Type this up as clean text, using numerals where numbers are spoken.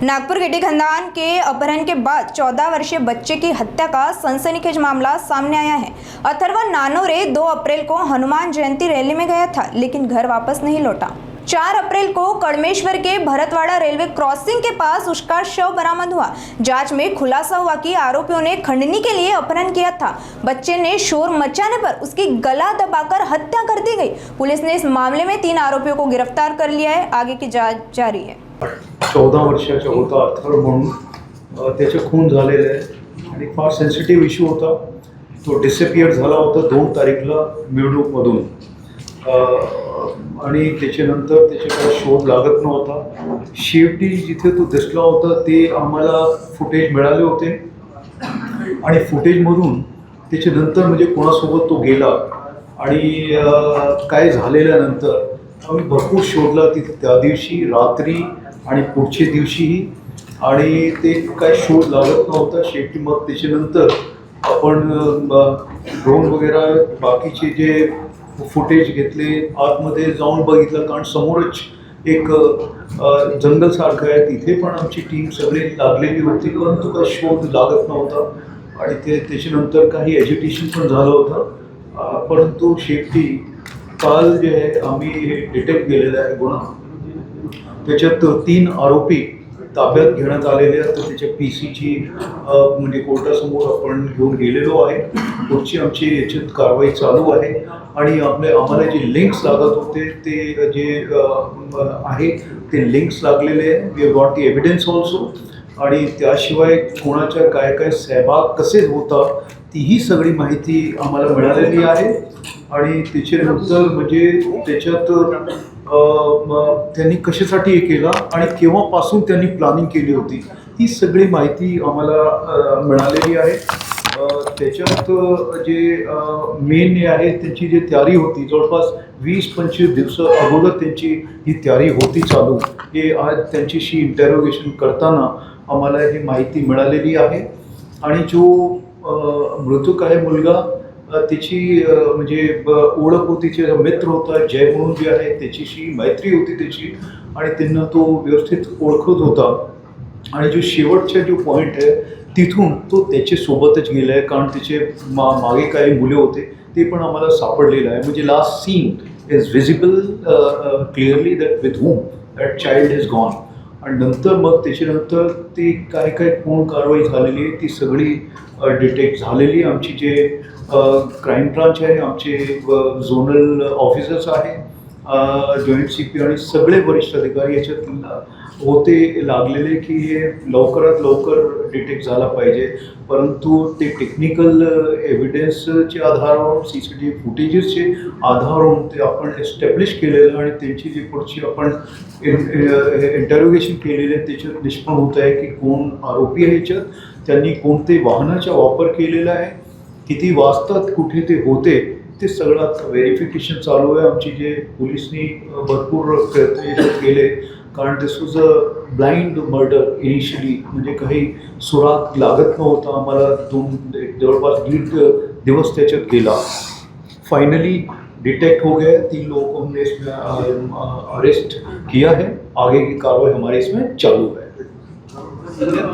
नागपुर गिटी खानदान के अपहरण के बाद 14 वर्षीय बच्चे की हत्या का सनसनीखेज मामला सामने आया है। अथर्व नानोरे 2 अप्रैल को हनुमान जयंती रैली में गया था, लेकिन घर वापस नहीं लौटा। 4 अप्रैल को कड़मेश्वर के भरतवाड़ा रेलवे क्रॉसिंग के पास उसका शव बरामद हुआ। जांच में खुलासा हुआ कि आरोपियों ने खंडनी के लिए अपहरण किया था। बच्चे ने शोर मचाने पर उसकी गला दबाकर हत्या कर दी गई। पुलिस ने इस मामले में 3 आरोपियों को गिरफ्तार कर लिया है। आगे की जांच जारी है। 14 वर्षाचा होता अथर्व म्हणून त्याचे खून झालेले आहे आणि फार सेन्सिटिव्ह इश्यू होता। तो डिसअपियर झाला होता 2 तारीखला मिरवणूकमधून आणि त्याच्यानंतर त्याचे काही शोध लागत नव्हता। शेवटी जिथे तो दिसला होता ते आम्हाला फुटेज मिळाले होते आणि फुटेजमधून त्याच्यानंतर म्हणजे कोणासोबत तो गेला आणि काय झालेल्यानंतर आम्ही भरपूर शोधला तिथे त्या दिवशी रात्री आणि पुढच्या दिवशीही आणि ते काय शोध लागत नव्हता। शेवटी मग त्याच्यानंतर आपण ड्रोन वगैरे बाकीचे जे फुटेज घेतले, आतमध्ये जाऊन बघितलं कारण समोरच एक जंगलसारखं आहे, तिथे पण आमची टीम सगळी लागलेली होती, परंतु काही शोध लागत नव्हता आणि त्याच्यानंतर काही एज्युटेशन पण झालं होतं। परंतु शेवटी काल जे आहे आम्ही डिटेक्ट केलेलं आहे गुन्हा, त्याच्यात 3 आरोपी ताब्यात घेण्यात आलेले आहेत। तर त्याच्या PCची म्हणजे कोर्टासमोर आपण घेऊन गेलेलो आहे। पुढची आमची याच्यात कारवाई चालू आहे आणि आम्हाला जे लिंक्स लागत होते ते जे आहे ते लिंक्स लागलेले आहे। We have got the evidence also आणि त्याशिवाय कोणाच्या काय काय सहभाग कसे होता तीही सगळी माहिती आम्हाला मिळालेली आहे आणि त्याच्यानंतर म्हणजे त्याच्यात त्यांनी कशासाठी हे केलं आणि केव्हापासून त्यांनी प्लॅनिंग केली होती ही सगळी माहिती आम्हाला मिळालेली आहे। त्याच्यात जे मेन आहे त्यांची जी तयारी होती जवळपास 20-25 दिवस अगोदर त्यांची ही तयारी होती चालू। हे आज त्यांच्याशी इंटरोगेशन करताना आम्हाला ही माहिती मिळालेली आहे आणि जो मृतक आहे मुलगा त्याची म्हणजे ओळख होती, त्याचा मित्र होता जय म्हणून जे आहे त्याच्याशी मैत्री होती त्याची आणि त्यांना तो व्यवस्थित ओळखत होता आणि जो शेवटचा जो पॉईंट आहे तिथून तो त्याच्यासोबतच गेला आहे कारण त्याचे मागे काही मुले होते ते पण आम्हाला सापडलेलं आहे। म्हणजे last seen is visible clearly that with whom that child is gone आणि नंतर मग त्याच्यानंतर ती काय काय पूर्ण कारवाई झालेली आहे ती सगळी डिटेक्ट झालेली। आमची जे क्राईम ब्रांच आहे, आमचे झोनल ऑफिसर्स आहे, जॉईंट CP आणि सगळे वरिष्ठ अधिकारी याच्यात होते लागलेले की हे लवकरात लवकर डिटेक्ट झाला पाहिजे। परंतु ते टेक्निकल एव्हिडन्सचे आधारावर CCTV फुटेजेसचे आधारावरून ते आपण एस्टॅब्लिश केलेलं आणि त्यांची जी पुढची आपण इंटरोगेशन केलेले त्याच्यात निष्पन्न होत आहे की कोण आरोपी आहे याच्यात, त्यांनी कोणते वाहनाचा वापर केलेला आहे, किती वाजतात कुठे ते होते ते सगळं व्हेरिफिकेशन चालू आहे। आमची जे पोलिसनी भरपूर प्रयत्न केले कारण this was a blind murder initially, म्हणजे काही सुराग लागत नव्हता। आम्हाला जवळपास 1.5 दिवस त्याच्यात गेला। फाइनली डिटेक्ट हो गया, 3 लोगों को हमने इसमें अरेस्ट किया है। आगे की कार्रवाई हमारे इसमें चालू है।